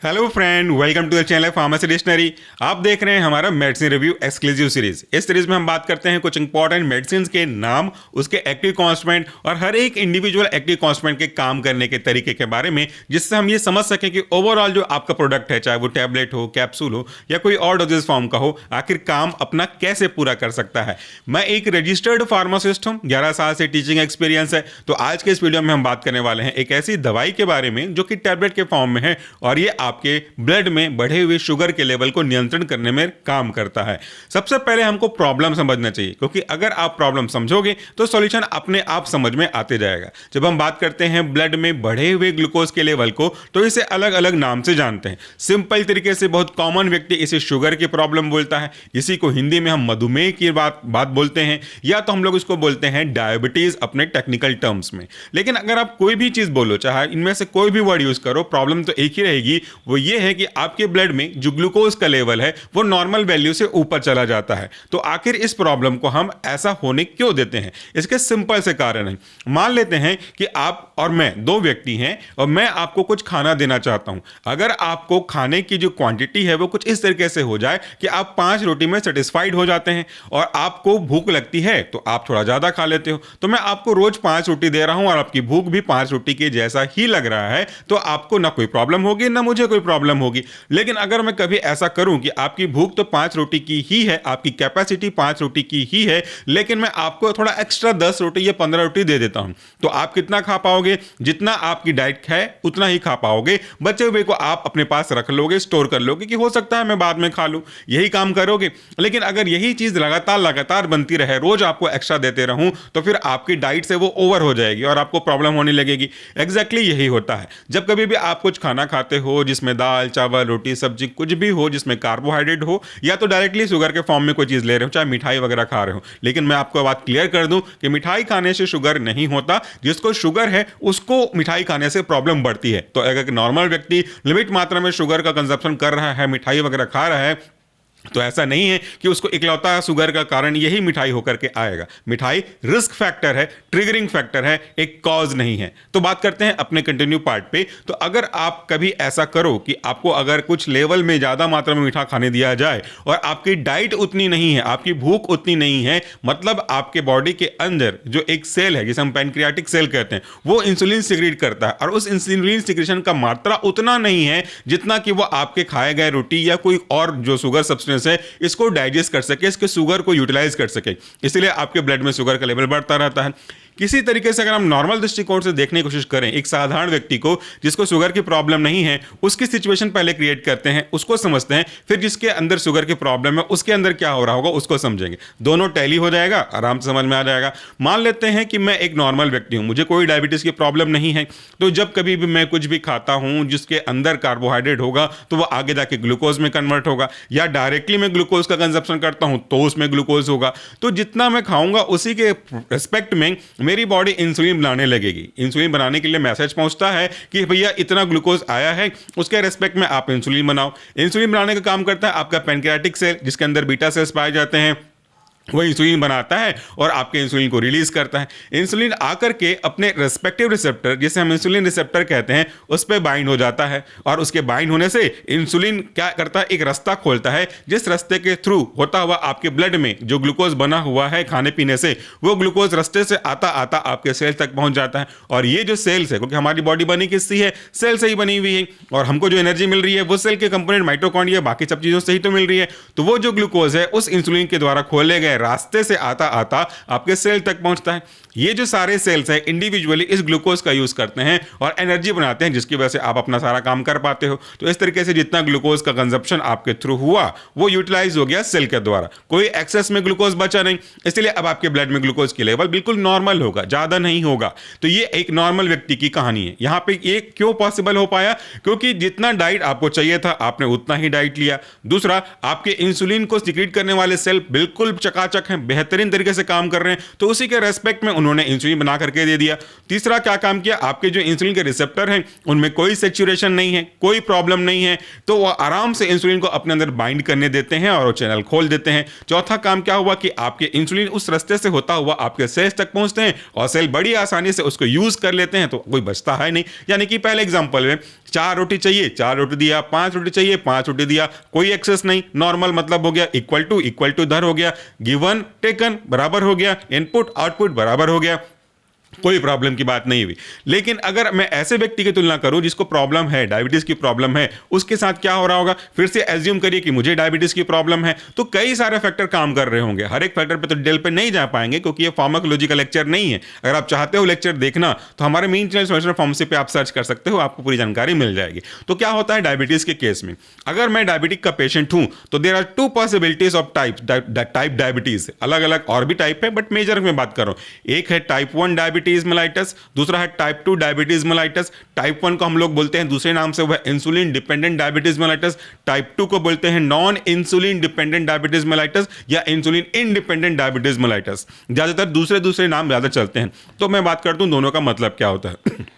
Hello friend, welcome to the channel pharmacy dictionary. आप देख रहे हैं हमारा मेडिसिन रिव्यू एक्सक्लूसिव सीरीज। इस सीरीज में हम बात करते हैं कुछ इंपॉर्टेंट मेडिसिन के नाम, उसके एक्टिव कॉन्स्टिट्यूएंट और हर एक इंडिविजुअल एक्टिव कॉन्स्टिट्यूएंट के काम करने के तरीके के बारे में, जिससे हम ये समझ सकें कि ओवरऑल जो आपका प्रोडक्ट है, चाहे वो टैबलेट हो, कैप्सूल हो या कोई और डोजेज फॉर्म का हो, आखिर काम अपना कैसे पूरा कर सकता है। मैं एक रजिस्टर्ड फार्मासिस्ट हूँ, 11 साल से टीचिंग एक्सपीरियंस है। तो आज के इस वीडियो में हम बात करने वाले हैं एक ऐसी दवाई के बारे में जो कि टैबलेट के फॉर्म में है और ये आपके ब्लड में बढ़े हुए शुगर के लेवल को नियंत्रण करने में काम करता है। सबसे पहले हमको प्रॉब्लम समझना चाहिए, क्योंकि अगर आप प्रॉब्लम समझोगे तो सॉल्यूशन अपने आप समझ में आते जाएगा। जब हम बात करते हैं ब्लड में बढ़े हुए ग्लूकोज के लेवल को, तो इसे अलग अलग नाम से जानते हैं। सिंपल तरीके से बहुत कॉमन व्यक्ति इसे शुगर की प्रॉब्लम बोलता है, इसी को हिंदी में हम मधुमेह की बात बोलते हैं, या तो हम लोग इसको बोलते हैं डायबिटीज अपने टेक्निकल टर्म्स में। लेकिन अगर आप कोई भी चीज बोलो, चाहे इनमें से कोई भी वर्ड यूज करो, प्रॉब्लम तो एक ही रहेगी। वो ये है कि आपके ब्लड में जो ग्लूकोज का लेवल है वो नॉर्मल वैल्यू से ऊपर चला जाता है। तो आखिर इस प्रॉब्लम को हम ऐसा होने क्यों देते हैं? इसके सिंपल से कारण है। मान लेते हैं कि आप और मैं दो व्यक्ति हैं और मैं आपको कुछ खाना देना चाहता हूं। अगर आपको खाने की जो क्वांटिटी है वो कुछ इस तरीके से हो जाए कि आप 5 रोटी में सेटिस्फाइड हो जाते हैं और आपको भूख लगती है तो आप थोड़ा ज्यादा खा लेते हो, तो मैं आपको रोज 5 रोटी दे रहा हूं और आपकी भूख भी 5 रोटी के जैसा ही लग रहा है, तो आपको ना कोई प्रॉब्लम होगी ना मुझे कोई प्रॉब्लम होगी। लेकिन अगर मैं कभी ऐसा करूं कि आपकी भूख तो 5 रोटी की ही है, आपकी कैपेसिटी 5 रोटी की ही है, लेकिन मैं आपको थोड़ा एक्स्ट्रा 10 रोटी या 15 रोटी दे देता हूं, तो आप कितना खा पाओगे? जितना आपकी डाइट है उतना ही खा पाओगे। बचे हुए को आप अपने पास रख लोगे, स्टोर कर लोगे कि हो सकता है मैं बाद में खा लूं, यही काम करोगे। लेकिन अगर यही चीज लगातार बनती रहे, रोज आपको एक्स्ट्रा देते रहूं, तो फिर आपकी डाइट से वो ओवर हो जाएगी और आपको प्रॉब्लम होने लगेगी। एग्जैक्टली यही होता है जब कभी भी आप कुछ खाना खाते हो जिसमें दाल, चावल, रोटी, सब्जी कुछ भी हो, जिसमें कार्बोहाइड्रेट हो, या तो डायरेक्टली शुगर के फॉर्म में कोई चीज ले रहे हो, चाहे मिठाई वगैरह खा रहे हो। लेकिन मैं आपको बात क्लियर कर दूं कि मिठाई खाने से शुगर नहीं होता। जिसको शुगर है उसको मिठाई खाने से प्रॉब्लम बढ़ती है। तो अगर नॉर्मल व्यक्ति लिमिट मात्रा में शुगर का कंजप्शन कर रहा है, मिठाई वगैरह खा रहा है, तो ऐसा नहीं है कि उसको इकलौता शुगर का कारण यही मिठाई होकर के आएगा। मिठाई रिस्क फैक्टर है, ट्रिगरिंग फैक्टर है, एक कॉज नहीं है। तो बात करते हैं अपने कंटिन्यू पार्ट पे। तो अगर आप कभी ऐसा करो कि आपको अगर कुछ लेवल में ज्यादा मात्रा में मीठा खाने दिया जाए और आपकी डाइट उतनी नहीं है, आपकी भूख उतनी नहीं है, मतलब आपके बॉडी के अंदर जो एक सेल है जिसे हम पैनक्रियाटिक सेल कहते हैं, वो इंसुलिन सिक्रीट करता है और उस इंसुलिन सिक्रीशन का मात्रा उतना नहीं है जितना कि वो आपके खाए गए रोटी या कोई और जो शुगर सब्सटेंस है इसको डाइजेस्ट कर सके, इसके शुगर को यूटिलाइज कर सके। इसलिए आपके ब्लड में शुगर का लेवल बढ़ता रहता है। किसी तरीके से अगर हम नॉर्मल दृष्टिकोण से देखने की कोशिश करें, एक साधारण व्यक्ति को जिसको शुगर की प्रॉब्लम नहीं है, उसकी सिचुएशन पहले क्रिएट करते हैं, उसको समझते हैं, फिर जिसके अंदर शुगर की प्रॉब्लम है उसके अंदर क्या हो रहा होगा उसको समझेंगे। दोनों टैली हो जाएगा, आराम से समझ में आ जाएगा। मान लेते हैं कि मैं एक नॉर्मल व्यक्ति हूं, मुझे कोई डायबिटीज की प्रॉब्लम नहीं है, तो जब कभी भी मैं कुछ भी खाता हूं जिसके अंदर कार्बोहाइड्रेट होगा तो वो आगे जाके ग्लूकोज में कन्वर्ट होगा, या डायरेक्टली मैं ग्लूकोज का कंजप्शन करता हूं तो उसमें ग्लूकोज होगा। तो जितना मैं खाऊंगा उसी के रिस्पेक्ट में मेरी बॉडी इंसुलिन बनाने लगेगी। इंसुलिन बनाने के लिए मैसेज पहुंचता है कि भैया इतना ग्लूकोज आया है, उसके रेस्पेक्ट में आप इंसुलिन बनाओ। इंसुलिन बनाने का काम करता है आपका पैनक्रियाटिक सेल, जिसके अंदर बीटा सेल्स पाए जाते हैं। वो इंसुलिन बनाता है और आपके इंसुलिन को रिलीज करता है। इंसुलिन आकर के अपने रेस्पेक्टिव रिसेप्टर, जिसे हम इंसुलिन रिसेप्टर कहते हैं, उस पर बाइंड हो जाता है और उसके बाइंड होने से इंसुलिन क्या करता है, एक रास्ता खोलता है, जिस रास्ते के थ्रू होता हुआ आपके ब्लड में जो ग्लूकोज बना हुआ है खाने पीने से, वो ग्लूकोज रास्ते से आता आता आपके सेल तक पहुंच जाता है। और ये जो सेल्स है, क्योंकि हमारी बॉडी बनी किससे है? सेल से ही बनी हुई है, और हमको जो एनर्जी मिल रही है वो सेल के कंपोनेंट माइटोकॉन्ड्रिया बाकी सब चीजों से ही तो मिल रही है। तो वो जो ग्लूकोज है उस इंसुलिन के द्वारा खोले गए रास्ते से आता आता आपके सेल तक पहुंचता है। ये जो सारे सेल्स हैं इंडिविजुअली इस ग्लूकोज का यूज करते हैं और एनर्जी बनाते हैं, जिसकी वजह से आप अपना सारा काम कर पाते हो। तो इस तरीके से जितना ग्लूकोज का कंजप्शन आपके थ्रू हुआ वो यूटिलाइज हो गया सेल के द्वारा, कोई एक्सेस में ग्लूकोज बचा नहीं। इसलिए अब आपके ब्लड में ग्लूकोज की लेवल बिल्कुल नॉर्मल होगा, ज्यादा नहीं होगा। तो ये एक नॉर्मल व्यक्ति की कहानी है। यहां पे ये क्यों पॉसिबल हो पाया? क्योंकि जितना डाइट आपको चाहिए था आपने उतना ही डाइट लिया। दूसरा, आपके इंसुलिन को सिक्रीट करने वाले सेल बिल्कुल चकाचक हैं, बेहतरीन तरीके से काम कर रहे हैं, तो उसी के रेस्पेक्ट में उन्होंने इंसुलिन बना करके दे दिया। तीसरा क्या काम किया, आपके जो इंसुलिन के रिसेप्टर हैं उनमें कोई सेचुरेशन नहीं है, कोई प्रॉब्लम नहीं है, तो वो आराम से इंसुलिन को अपने अंदर बाइंड करने देते हैं और वो चैनल खोल देते हैं। चौथा काम क्या हुआ कि आपके इंसुलिन उस रास्ते से होता हुआ आपके सेल्स तक पहुंचते हैं और सेल बड़ी आसानी से उसको यूज कर लेते हैं, तो कोई बचता है नहीं। यानी कि पहले एग्जांपल में 4 रोटी चाहिए 4 रोटी दिया, 5 रोटी चाहिए 5 रोटी दिया, कोई एक्सेस नहीं, नॉर्मल मतलब हो गया, इक्वल टू इधर हो गया, गिवन टेकन बराबर हो गया, इनपुट आउटपुट बराबर हो गया, कोई प्रॉब्लम की बात नहीं हुई। लेकिन अगर मैं ऐसे व्यक्ति की तुलना करूं जिसको प्रॉब्लम है, डायबिटीज की प्रॉब्लम है, उसके साथ क्या हो रहा होगा, फिर से एज्यूम करिए कि मुझे डायबिटीज की प्रॉब्लम है, तो कई सारे फैक्टर काम कर रहे होंगे। हर एक फैक्टर पे तो डिटेल पे नहीं जा पाएंगे क्योंकि ये फार्माकोलॉजी का लेक्चर नहीं है। अगर आप चाहते हो लेक्चर देखना तो हमारे मेन चैनल सोल्यूशन फार्मेसी पे आप सर्च कर सकते हो, आपको पूरी जानकारी मिल जाएगी। तो क्या होता है डायबिटीज के केस में, अगर मैं डायबिटिक का पेशेंट हूं तो there are 2 possibilities of type diabetes. अलग अलग और भी टाइप है बट मेजर में बात कर रहा हूं। एक है टाइप 1 डायबिटीज मेलाइटस, दूसरा है टाइप 2 डायबिटीज मेलाइटस। टाइप 1 को हम लोग बोलते हैं दूसरे नाम से वह insulin dependent diabetes mellitus, type 2 को बोलते हैं non insulin dependent diabetes mellitus या इंसुलिन इंडिपेंडेंट डायबिटीज मेलाइटस। ज्यादातर दूसरे नाम ज्यादा चलते हैं, तो मैं बात करता हूं दोनों का मतलब क्या होता है।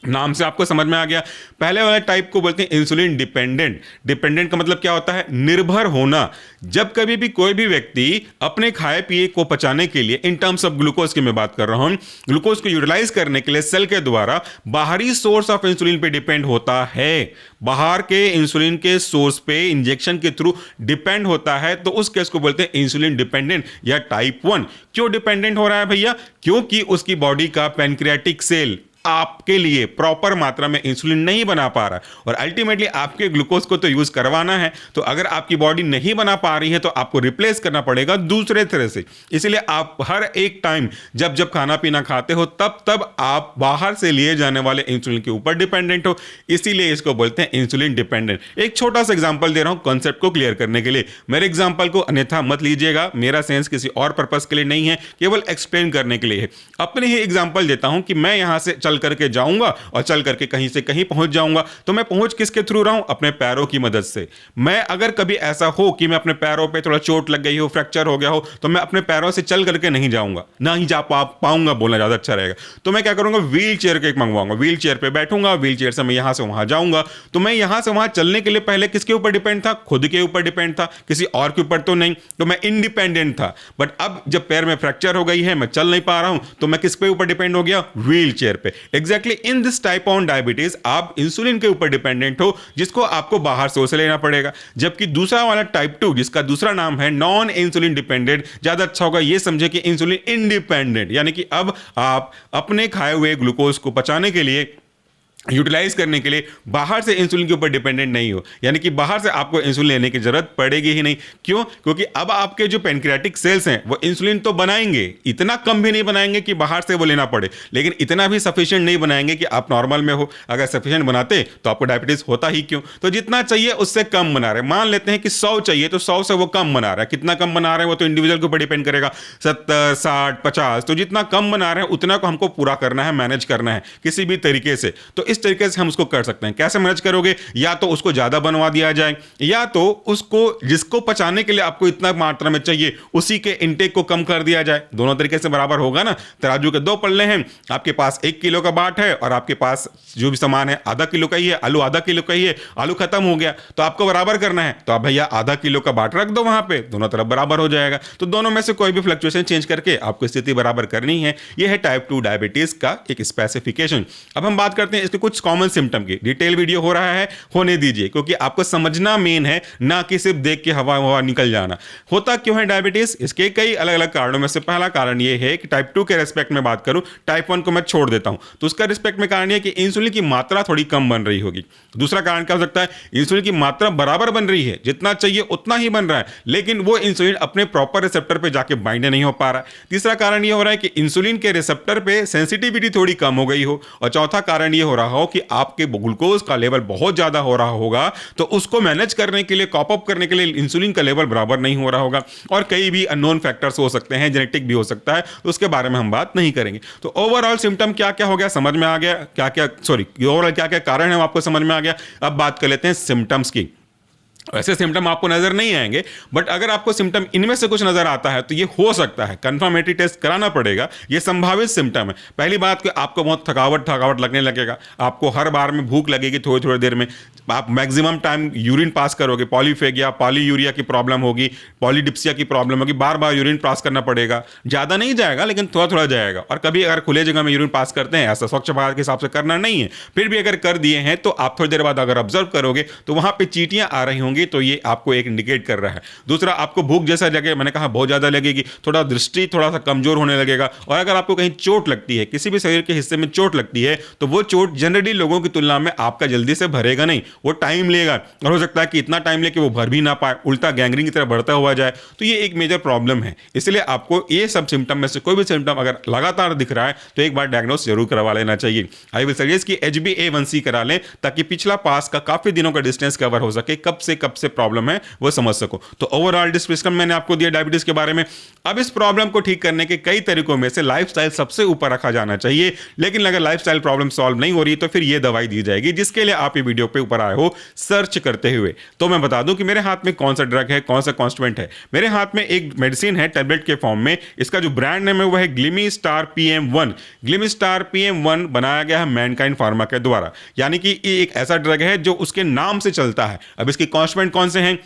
नाम से आपको समझ में आ गया। पहले वाले टाइप को बोलते हैं इंसुलिन डिपेंडेंट। डिपेंडेंट का मतलब क्या होता है, निर्भर होना। जब कभी भी कोई भी व्यक्ति अपने खाए पिए को पचाने के लिए, इन टर्म्स ऑफ ग्लूकोज की मैं बात कर रहा हूं, ग्लूकोज को यूटिलाइज करने के लिए सेल के द्वारा बाहरी सोर्स ऑफ इंसुलिन पे डिपेंड होता है, बाहर के इंसुलिन के सोर्स पे इंजेक्शन के थ्रू डिपेंड होता है, तो उस केस को बोलते हैं इंसुलिन डिपेंडेंट या टाइप 1। क्यों डिपेंडेंट हो रहा है भैया, क्योंकि उसकी बॉडी का पैनक्रियाटिक सेल आपके लिए प्रॉपर मात्रा में इंसुलिन नहीं बना पा रहा और अल्टीमेटली आपके ग्लूकोज को तो यूज करवाना है, तो अगर आपकी बॉडी नहीं बना पा रही है तो आपको रिप्लेस करना पड़ेगा दूसरे तरह से। इसलिए आप हर एक टाइम जब जब खाना पीना खाते हो तब आप बाहर से लिए जाने वाले इंसुलिन के ऊपर डिपेंडेंट हो, इसीलिए इसको बोलते हैं इंसुलिन डिपेंडेंट। एक छोटा सा एग्जांपल दे रहा हूं कॉन्सेप्ट को क्लियर करने के लिए। मेरे एग्जांपल को अन्यथा मत लीजिएगा, मेरा सेंस किसी और पर्पस के लिए नहीं है, केवल एक्सप्लेन करने के लिए है। अपने ही एग्जांपल देता हूं कि मैं यहां से चल करके जाऊंगा और चल करके कहीं से कहीं पहुंच जाऊंगा, तो मैं पहुंच किसके थ्रू रहा हूं, अपने पैरों की मदद से। मैं अगर कभी ऐसा हो कि मैं अपने पैरों पे थोड़ा चोट लग गई हो, फ्रैक्चर हो गया हो, तो मैं अपने पैरों से चल करके नहीं जाऊंगा, ना ही जा पाऊंगा, बोलना ज्यादा अच्छा रहेगा। तो मैं क्या करूंगा, व्हील चेयर के मंगवाऊंगा, व्हील चेयर पे बैठूंगा, व्हील चेयर से मैं यहां से वहां जाऊंगा। तो मैं यहां से वहां चलने के लिए पहले किसके ऊपर डिपेंड था, खुद के ऊपर डिपेंड था, किसी और के ऊपर तो नहीं, तो मैं इंडिपेंडेंट था। बट अब जब पैर में फ्रैक्चर हो गई है, मैं चल नहीं पा रहा हूं, तो मैं किस पे ऊपर डिपेंड हो गया, व्हील चेयर पे। Exactly in this type of diabetes आप इंसुलिन के ऊपर डिपेंडेंट हो, जिसको आपको बाहर से लेना पड़ेगा। जबकि दूसरा वाला टाइप 2 जिसका दूसरा नाम है नॉन इंसुलिन डिपेंडेंट, ज्यादा अच्छा होगा ये समझे कि इंसुलिन इंडिपेंडेंट, यानी कि अब आप अपने खाए हुए ग्लूकोज को पचाने के लिए, यूटिलाइज करने के लिए बाहर से इंसुलिन के ऊपर डिपेंडेंट नहीं हो, यानी कि बाहर से आपको इंसुलिन लेने की जरूरत पड़ेगी ही नहीं। क्यों, क्योंकि अब आपके जो पैनक्रियाटिक सेल्स हैं वो इंसुलिन तो बनाएंगे, इतना कम भी नहीं बनाएंगे कि बाहर से वो लेना पड़े, लेकिन इतना भी सफिशिएंट नहीं बनाएंगे कि आप नॉर्मल में हो। अगर सफिशिएंट बनाते तो आपको डायबिटीज होता ही क्यों। तो जितना चाहिए उससे कम बना रहे हैं। मान लेते हैं कि 100 चाहिए तो 100 से वो कम बना रहा है। कितना कम बना रहे हैं वो तो इंडिविजुअल के ऊपर डिपेंड करेगा, 70, 60, 50। तो जितना कम बना रहे हैं उतना को हमको पूरा करना है, मैनेज करना है किसी भी तरीके से। तो इस तरीके से हम उसको कर सकते हैं। कैसे मैनेज करोगे, या तो उसको ज्यादा बनवा दिया जाए, या तो उसको जिसको पचाने के लिए आपको इतना मात्रा में चाहिए उसी के इंटेक को कम कर दिया जाए। दोनों तरीके से बराबर होगा ना। तराजू के 2 पल्ले हैं, आपके पास 1 किलो का बाट है और आपके पास जो भी सामान है आधा किलो का ही है, आलू आधा किलो का ही है, आलू खत्म हो गया तो आपको बराबर करना है, तो आप भैया आधा किलो का बाट रख दो वहां पे, दोनों तरफ बराबर हो जाएगा। तो दोनों में से कोई भी फ्लक्चुएशन चेंज करके आपको स्थिति बराबर करनी है। यह है टाइप 2 डायबिटीज का एक स्पेसिफिकेशन। अब हम बात करते हैं इसके कुछ कॉमन सिम्टम की। डिटेल वीडियो हो रहा है, होने दीजिए, क्योंकि आपको समझना मेन है, ना कि सिर्फ देख के हवा निकल जाना। होता क्यों है डायबिटीज, इसके कई अलग अलग कारणों में से पहला कारण यह है कि टाइप 2 के रिस्पेक्ट में बात करूं, टाइप 1 को मैं छोड़ देता हूं, तो उसका रिस्पेक्ट में कारण यह कि इंसुलिन की मात्रा थोड़ी कम बन रही होगी। दूसरा कारण क्या हो सकता है, इंसुलिन की मात्रा बराबर बन रही है, जितना चाहिए उतना ही बन रहा है, लेकिन वो इंसुलिन अपने प्रॉपर रिसेप्टर पे जाके बाइंड नहीं हो पा रहा है। तीसरा कारण यह हो रहा है कि इंसुलिन के रिसेप्टर पे सेंसिटिविटी थोड़ी कम हो गई हो। और चौथा कारण यह हो रहा हो कि आपके ग्लूकोज का लेवल बहुत ज्यादा हो रहा होगा, तो उसको मैनेज करने के लिए, कॉप अप करने के लिए इंसुलिन का लेवल बराबर नहीं हो रहा होगा। और कई भी अननोन फैक्टर्स हो सकते हैं, जेनेटिक भी हो सकता है, तो उसके बारे में हम बात नहीं करेंगे। तो ओवरऑल सिम्टम क्या क्या हो गया समझ में आ गया, क्या क्या ओवरऑल क्या क्या कारण है आपको समझ में आ गया। अब बात कर लेते हैं सिम्टम्स की। वैसे सिम्टम आपको नजर नहीं आएंगे, बट अगर आपको सिम्टम इनमें से कुछ नजर आता है तो ये हो सकता है, कंफर्मेटरी टेस्ट कराना पड़ेगा। ये संभावित सिम्टम है। पहली बात कि आपको बहुत थकावट थकावट लगने लगेगा, आपको हर बार में भूख लगेगी थोड़ी थोड़ी देर में, आप मैक्सिमम टाइम यूरिन पास करोगे, पॉलीफेगिया पॉलीयूरिया की प्रॉब्लम होगी, पॉलीडिप्सिया की प्रॉब्लम होगी, बार बार यूरिन पास करना पड़ेगा। ज़्यादा नहीं जाएगा लेकिन थोड़ा थोड़ा जाएगा। और कभी अगर खुले जगह में यूरिन पास करते हैं, ऐसा स्वच्छ भारत के हिसाब से करना नहीं है, फिर भी अगर कर दिए हैं तो आप थोड़ी देर बाद अगर ऑब्जर्व करोगे तो वहाँ पे चींटियाँ आ रही होंगी, तो ये आपको एक इंडिकेट कर रहा है। दूसरा, आपको भूख जैसा लगे, मैंने कहा बहुत ज़्यादा लगेगी, थोड़ा दृष्टि थोड़ा सा कमजोर होने लगेगा। और अगर आपको कहीं चोट लगती है, किसी भी शरीर के हिस्से में चोट लगती है, तो वो चोट जनरली लोगों की तुलना में आपका जल्दी से भरेगा नहीं, वो टाइम लेगा। और हो सकता है कि इतना टाइम लेके वो भर भी ना पाए, उल्टा गैंग्रीन की तरह बढ़ता हुआ जाए। तो ये एक मेजर प्रॉब्लम है। इसलिए आपको ये सब सिम्टम में से कोई भी सिम्टम अगर लगातार दिख रहा है तो एक बार डायग्नोस जरूर करवा लेना चाहिए। आई विल सजेस्ट कि HbA1c करा लें, ताकि पिछला पास का काफी दिनों का डिस्टेंस कवर हो सके, कब से प्रॉब्लम है वो समझ सको। तो ओवरऑल डिस्क्रिप्शन मैंने आपको दिया डायबिटीज के बारे में। अब इस प्रॉब्लम को ठीक करने के कई तरीकों में से लाइफस्टाइल सबसे ऊपर रखा जाना चाहिए। लेकिन अगर लाइफस्टाइल प्रॉब्लम सॉल्व नहीं हो रही तो फिर ये दवाई दी जाएगी, जिसके लिए आप ये वीडियो पे ऊपर आए हो सर्च करते हुए। तो मैं बता दूं कि मेरे हाथ में कौन सा ड्रग है, कौन सा कॉन्स्टिट्यूएंट है। मेरे हाथ में एक मेडिसिन है टैबलेट के फॉर्म में। इसका जो ब्रांड नेम है वो है ग्लिमिस्टार PM1। ग्लिमिस्टार PM1 बनाया गया है मैनकाइंड फार्मा के द्वारा, यानी कि ये एक ऐसा ड्रग है जो उसके नाम से चलता है। अब इसके कॉन्स्टिट्यूएंट कौन से हैं?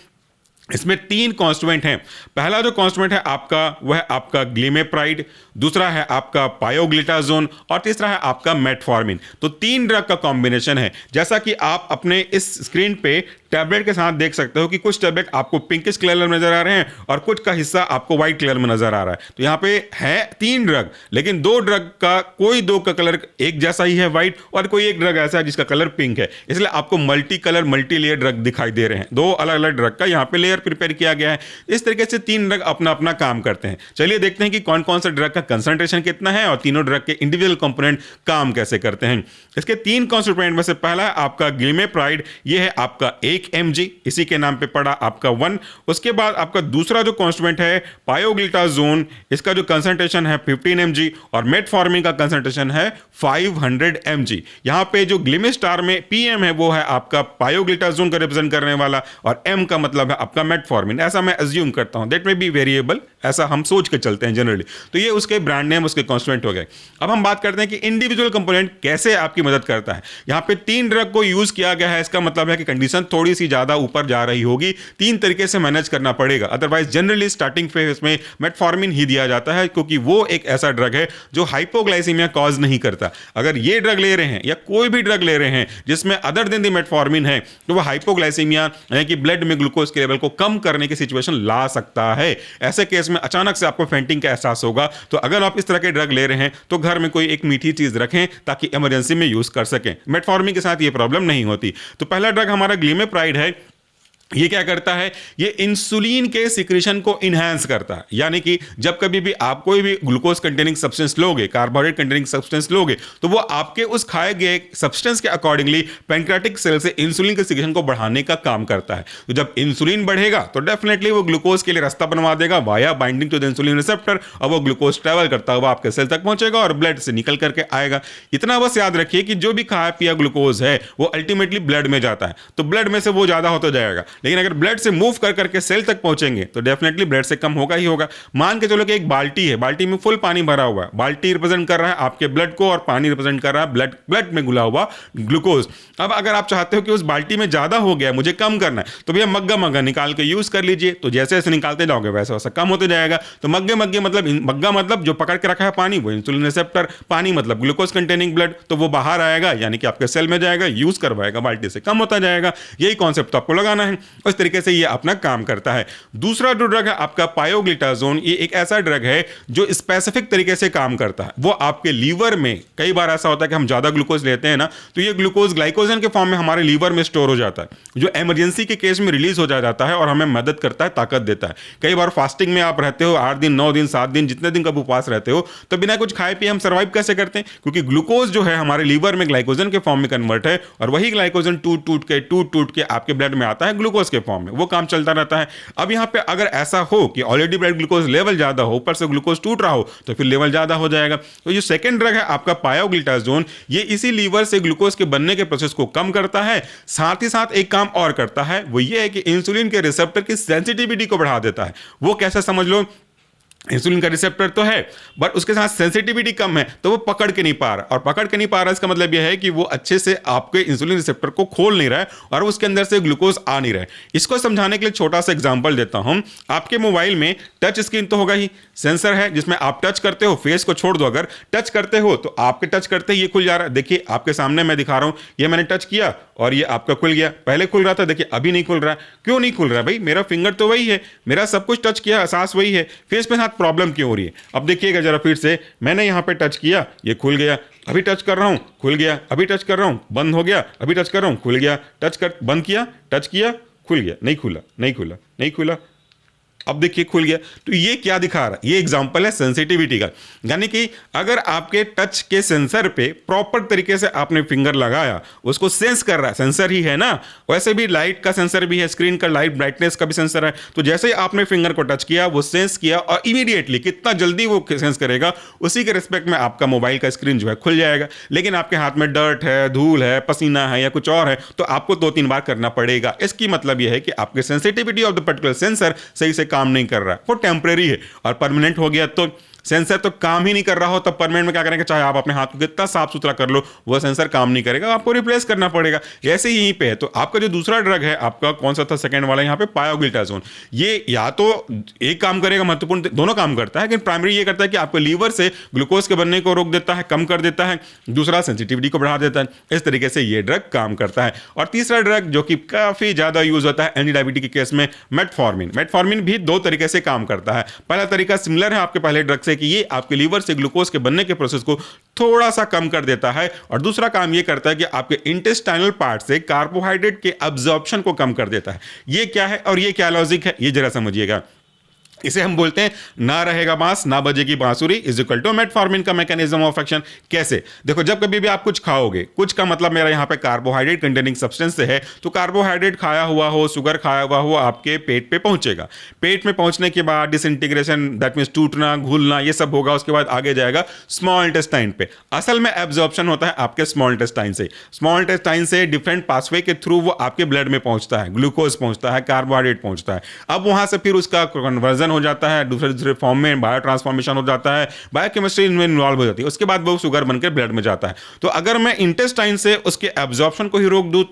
इसमें 3 कॉन्स्टिट्यूएंट हैं। पहला जो कॉन्स्टिट्यूएंट है आपका, वह आपका ग्लिमेप्राइड, दूसरा है आपका पायोग्लिटाजोन और तीसरा है आपका मेटफॉर्मिन। तो 3 ड्रग का कॉम्बिनेशन है। जैसा कि आप अपने इस स्क्रीन पे टैबलेट के साथ देख सकते हो कि कुछ टैबलेट आपको पिंकिश कलर में नजर आ रहे हैं और कुछ का हिस्सा आपको व्हाइट कलर में नजर आ रहा है। तो यहाँ पे है 3 ड्रग, लेकिन 2 ड्रग का कोई 2 का कलर एक जैसा ही है व्हाइट, और कोई एक ड्रग ऐसा है जिसका कलर पिंक है। इसलिए आपको multi colour multi layer drug दिखाई दे रहे हैं। 2 अलग अलग ड्रग का यहाँ पे लेयर प्रिपेयर किया गया है। इस तरीके से 3 ड्रग अपना अपना काम करते हैं। चलिए देखते हैं कि कौन कौन सा ड्रग का कंसंट्रेशन कितना है और तीनों ड्रग के इंडिविजुअल कंपोनेंट काम कैसे करते हैं। इसके 3 कंस्टिट्यूएंट में से पहला है आपका ग्लिमेप्राइड। ये है आपका 1 mg, इसी के नाम पे पड़ा आपका 1। उसके बाद आपका दूसरा जो कॉन्स्टिट्यूएंट है पायोग्लिटाजोन, इसका जो कंसंट्रेशन है 15 mg और मेटफॉर्मिन का कंसंट्रेशन है 500 mg। यहां पे जो ग्लिमिस्टार में PM है वो है आपका पायोग्लिटाजोन का रिप्रेजेंट करने वाला और M का मतलब है आपका मेटफॉर्मिन। ऐसा मैं अज्यूम करता हूं, दैट मे बी वेरिएबल, ऐसा हम सोच के चलते हैं जनरली। तो ये उसके ब्रांड नेम, उसके कॉन्स्टिट्यूएंट हो गए। अब हम बात करते हैं कि इंडिविजुअल कंपोनेंट कैसे आपकी मदद करता है। यहां पे 3 ड्रग को यूज किया गया है, इसका मतलब है कि कंडीशन थोड़ी सी ज्यादा ऊपर जा रही होगी। 3 तरीके से मैनेज करना पड़ेगा। अदरवाइज जनरली स्टार्टिंग फेज में मेटफॉर्मिन ही दिया जाता है, क्योंकि वो एक ऐसा ड्रग है जो हाइपोग्लाइसीमिया कॉज नहीं करता। अगर ये ड्रग ले रहे हैं या कोई भी ड्रग ले रहे हैं जिसमें अदर देन द मेटफॉर्मिन है, तो वो हाइपोग्लाइसीमिया यानी कि ब्लड में ग्लूकोज के लेवल को कम करने की सिचुएशन ला सकता है। ऐसे केस में अचानक से आपको फेंटिंग का एहसास होगा। तो अगर आप इस तरह के ड्रग ले रहे हैं तो घर में कोई एक मीठी चीज रखें ताकि इमरजेंसी में यूज कर सकें। मेटफॉर्मिन के साथ ये प्रॉब्लम नहीं होती। तो पहला ड्रग हमारा ग्लिमेप्राइड है। ये क्या करता है? ये इंसुलिन के सिक्रेशन को इनहैंस करता है। यानी कि जब कभी भी आप कोई भी ग्लूकोज कंटेनिंग सब्सटेंस लोगे, कार्बोहाइड्रेट कंटेनिंग सब्सटेंस लोगे, तो वो आपके उस खाए गए सब्सटेंस के अकॉर्डिंगली पैंक्रियाटिक सेल से इंसुलिन के सिक्रेशन को बढ़ाने का काम करता है। तो जब इंसुलिन बढ़ेगा तो डेफिनेटली वो ग्लूकोज के लिए रास्ता बनवा देगा via binding to the insulin receptor, और वो ग्लूकोज ट्रेवल करता हुआ आपके सेल तक पहुंचेगा और ब्लड से निकल करके आएगा। इतना बस याद रखिए कि जो भी खाया पिया ग्लूकोज है वो अल्टीमेटली ब्लड में जाता है, तो ब्लड में से वो ज्यादा होता जाएगा। लेकिन अगर ब्लड से मूव कर करके सेल तक पहुंचेंगे तो डेफिनेटली ब्लड से कम होगा ही होगा। मान के चलो कि एक बाल्टी है, बाल्टी में फुल पानी भरा हुआ है, बाल्टी रिप्रेजेंट कर रहा है आपके ब्लड को और पानी रिप्रेजेंट कर रहा है ब्लड में घुला हुआ ग्लूकोज। अब अगर आप चाहते हो कि उस बाल्टी में ज्यादा हो गया, मुझे कम करना है, तो भैया मग्गा मग्गा निकाल के यूज कर लीजिए। तो जैसे जैसे निकालते जाओगे वैसे वैसा कम होते जाएगा। तो मग्गे मग्गे मतलब, मग्गा मतलब जो पकड़ के रखा है पानी, वो इंसुलिन रिसेप्टर, पानी मतलब ग्लूकोज कंटेनिंग ब्लड, तो वो बाहर आएगा यानी कि आपके सेल में जाएगा, यूज करवाएगा, बाल्टी से कम होता जाएगा। यही कॉन्सेप्ट तो आपको लगाना है। उस तरीके से ये अपना काम करता है। दूसरा जो ड्रग है आपका पायोग्लिटाजोन, ये एक ऐसा ड्रग है जो स्पेसिफिक तरीके से काम करता है। वो आपके लीवर में, कई बार ऐसा होता है कि हम ज्यादा ग्लूकोज लेते हैं ना, तो ये ग्लूकोज ग्लाइकोजन के फॉर्म में हमारे लीवर में स्टोर हो जाता है, जो इमरजेंसी के केस में रिलीज हो जाता है और हमें मदद करता है, ताकत देता है। कई बार फास्टिंग में आप रहते हो 8 दिन 9 दिन 7 दिन, जितने दिन का उपवास रहते हो, तो बिना कुछ खाए पिए हम सर्वाइव कैसे करते हैं? क्योंकि ग्लूकोज जो है हमारे लीवर में ग्लाइकोजन के फॉर्म में कन्वर्ट है और वही ग्लाइकोजन टूट टूट के आपके ब्लड में आता है, ग्लूकोज ग्लूकोज के फॉर्म में, वो काम चलता रहता है। अब यहाँ पे अगर ऐसा हो कि ऑलरेडी ब्लड ग्लूकोज लेवल ज्यादा हो, ऊपर से ग्लूकोज टूट रहा हो, तो फिर लेवल ज्यादा हो जाएगा। तो ये सेकंड ड्रग है आपका पायोग्लिटाजोन, ये इसी लीवर से ग्लूकोज के बनने के प्रोसेस को कम करता है, साथ ही साथ एक काम और करता है, वो ये है कि इंसुलिन के रिसेप्टर की सेंसिटिविटी को बढ़ा देता है। वो कैसे समझ लो, इंसुलिन का रिसेप्टर तो है बट उसके साथ सेंसिटिविटी कम है, तो वो पकड़ के नहीं पा रहा, और पकड़ के नहीं पा रहा इसका मतलब यह है कि वो अच्छे से आपके इंसुलिन रिसेप्टर को खोल नहीं रहा है और उसके अंदर से ग्लूकोज आ नहीं रहा है। इसको समझाने के लिए छोटा सा एग्जांपल देता हूं। आपके मोबाइल में टच स्क्रीन तो होगा ही, सेंसर है जिसमें आप टच करते हो, फेस को छोड़ दो, अगर टच करते हो तो आपके टच करते ही ये खुल जा रहा है। देखिए आपके सामने मैं दिखा रहा हूं, ये मैंने टच किया और ये आपका खुल गया। पहले खुल रहा था, देखिए अभी नहीं खुल रहा। क्यों नहीं खुल रहा भाई? मेरा फिंगर तो वही है, मेरा सब कुछ टच किया, एहसास वही है, फेस पे साथ प्रॉब्लम क्यों हो रही है? अब देखिएगा जरा फिर से, मैंने यहां पे टच किया, ये खुल गया, अभी टच कर रहा हूं, खुल गया, अभी टच कर रहा हूं, बंद हो गया, अभी टच कर रहा हूं, खुल गया, टच कर बंद किया, टच किया, खुल गया, नहीं खुला, नहीं खुला, नहीं खुला, अब देखिए खुल गया। तो ये क्या दिखा रहा है? ये एग्जांपल है सेंसिटिविटी का, यानी कि अगर आपके टच के सेंसर पे प्रॉपर तरीके से आपने फिंगर लगाया, उसको सेंस कर रहा है, सेंसर ही है ना, वैसे भी लाइट का सेंसर भी है, स्क्रीन का लाइट ब्राइटनेस का भी सेंसर है। तो जैसे ही आपने फिंगर को टच किया, वो सेंस किया और इमीडिएटली कितना जल्दी वो सेंस करेगा, उसी के रिस्पेक्ट में आपका मोबाइल का स्क्रीन जो है खुल जाएगा। लेकिन आपके हाथ में डर्ट है, धूल है, पसीना है या कुछ और है, तो आपको 2-3 बार करना पड़ेगा। इसकी मतलब यह है कि आपके sensitivity of the particular sensor सही से काम नहीं कर रहा है, वो टेम्परेरी है। और परमानेंट हो गया तो सेंसर तो काम ही नहीं कर रहा हो, तब परमानेंट में क्या करेंगे? चाहे आप अपने हाथ को कितना साफ सुथरा कर लो, वो सेंसर काम नहीं करेगा, आपको रिप्लेस करना पड़ेगा। ऐसे ही यहीं पे है। तो आपका जो दूसरा ड्रग है, आपका कौन सा था सेकंड वाला यहाँ पे, पायोग्लिटाजोन, ये या तो एक काम करेगा, महत्वपूर्ण दोनों काम करता है, लेकिन प्राइमरी ये करता है कि आपके लीवर से ग्लूकोज के बनने को रोक देता है, कम कर देता है, दूसरा सेंसिटिविटी को बढ़ा देता है। इस तरीके से ये ड्रग काम करता है। और तीसरा ड्रग जो कि काफी ज्यादा यूज होता है एंटी डायबिटीज के केस में, मेटफॉर्मिन। मेटफॉर्मिन भी 2 तरीके से काम करता है। पहला तरीका सिमिलर है आपके पहले ड्रग से, कि ये आपके लीवर से ग्लूकोज के बनने के प्रोसेस को थोड़ा सा कम कर देता है, और दूसरा काम ये करता है कि आपके इंटेस्टाइनल पार्ट से कार्बोहाइड्रेट के अब्जॉर्प्शन को कम कर देता है। ये क्या है और ये क्या लॉजिक है, ये जरा समझिएगा। इसे हम बोलते हैं ना रहेगा बांस ना बजेगी बांसुरी इज इक्वल टू मेटफॉर्मिन का मैकेनिज्म ऑफ एक्शन। कैसे? देखो, जब कभी भी आप कुछ खाओगे, कुछ का मतलब मेरा यहां पे कार्बोहाइड्रेट कंटेनिंग सब्सटेंस से है, तो कार्बोहाइड्रेट खाया हुआ हो, शुगर खाया हुआ हो, आपके पेट पे पहुंचेगा। पेट में पहुंचने के बाद डिसइंटीग्रेशन, दैट मींस टूटना, घुलना, ये सब होगा। उसके बाद आगे जाएगा स्मॉल इंटेस्टाइन पे। असल में एब्जॉर्प्शन होता है आपके स्मॉल इंटेस्टाइन से। स्मॉल इंटेस्टाइन से डिफरेंट पासवे के थ्रू वो आपके ब्लड में पहुंचता है, ग्लूकोज पहुंचता है, कार्बोहाइड्रेट पहुंचता है। अब वहां से फिर उसका कन्वर्जन हो जाता है, दूसरे दूसरे फॉर्म में बायो ट्रांसफॉर्मेशन हो जाता है, बायोकेमिस्ट्री इनमें इन्वॉल्व हो जाती है। उसके बाद वो शुगर बनकर ब्लड में जाता है। तो अगर मैं इंटेस्टाइन से उसके एब्जॉर्प्शन को ही रोक दूं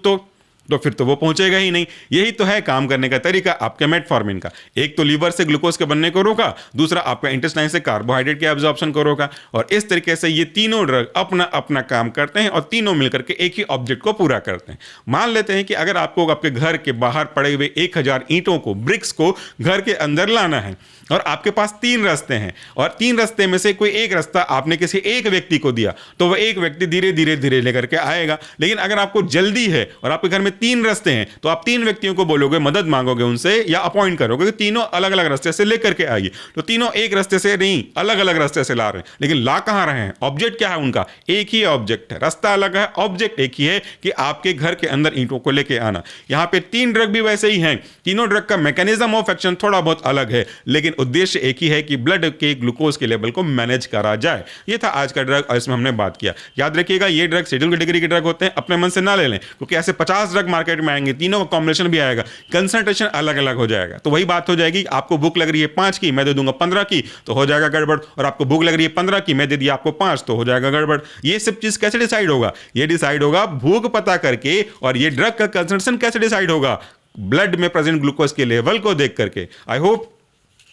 तो फिर तो वो पहुंचेगा ही नहीं। यही तो है काम करने का तरीका आपके मेटफॉर्मिन का। एक तो लीवर से ग्लूकोज के बनने को रोका, दूसरा आपका इंटेस्टाइन से कार्बोहाइड्रेट के एब्जॉर्प्शन को रोका। और इस तरीके से ये तीनों ड्रग अपना अपना काम करते हैं और तीनों मिलकर के एक ही ऑब्जेक्ट को पूरा करते हैं। मान लेते हैं कि अगर आपको आपके घर के बाहर पड़े हुए 1000 ईंटों को, ब्रिक्स को घर के अंदर लाना है, और आपके पास 3 रास्ते हैं, और 3 रास्ते में से कोई एक रास्ता आपने किसी एक व्यक्ति को दिया, तो वह एक व्यक्ति धीरे धीरे धीरे लेकर के आएगा। लेकिन अगर आपको जल्दी है और आपके घर में 3 रास्ते हैं, तो आप 3 व्यक्तियों को बोलोगे, मदद मांगोगे उनसे या अपॉइंट करोगे कि तीनों अलग अलग रास्ते से लेकर के आइए। तो तीनों एक रास्ते से नहीं, अलग अलग रास्ते से ला रहे हैं, लेकिन ला कहां रहे हैं? ऑब्जेक्ट क्या है उनका? एक ही ऑब्जेक्ट है। रास्ता अलग है, ऑब्जेक्ट एक ही है कि आपके घर के अंदर ईंटों को लेके आना। यहां पे 3 ड्रग भी वैसे ही हैं। तीनों ड्रग का मैकेनिज्म ऑफ एक्शन थोड़ा बहुत अलग है, लेकिन उद्देश्य एक ही है कि ब्लड के ग्लूकोज के लेवल को मैनेज करा जाए। ये था आज का ड्रग और इसमें हमने बात किया। याद रखिएगा, ये ड्रग शेड्यूल कैटेगरी के ड्रग होते हैं, अपने मन से ना ले लें, क्योंकि ऐसे 50 ड्रग मार्केट में आएंगे, तीनों का कॉम्बिनेशन भी आएगा, कंसंट्रेशन अलग अलग हो जाएगा। तो वही बात हो जाएगी, आपको भूख लग रही है 5 की, मैं दे दूंगा 15 की, तो हो जाएगा गड़बड़। और आपको भूख लग रही है 15 की, मैं दे दिया आपको 5, तो हो जाएगा गड़बड़। ये सब चीज कैसे डिसाइड होगा? ये डिसाइड होगा भूख पता करके, और ये ड्रग का कंसंट्रेशन कैसे डिसाइड होगा? ब्लड में प्रेजेंट ग्लूकोज के लेवल को देख करके। आई होप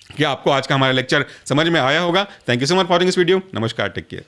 कि आपको आज का हमारा लेक्चर समझ में आया होगा। Thank you so much for watching this video. नमस्कार, टेक केयर।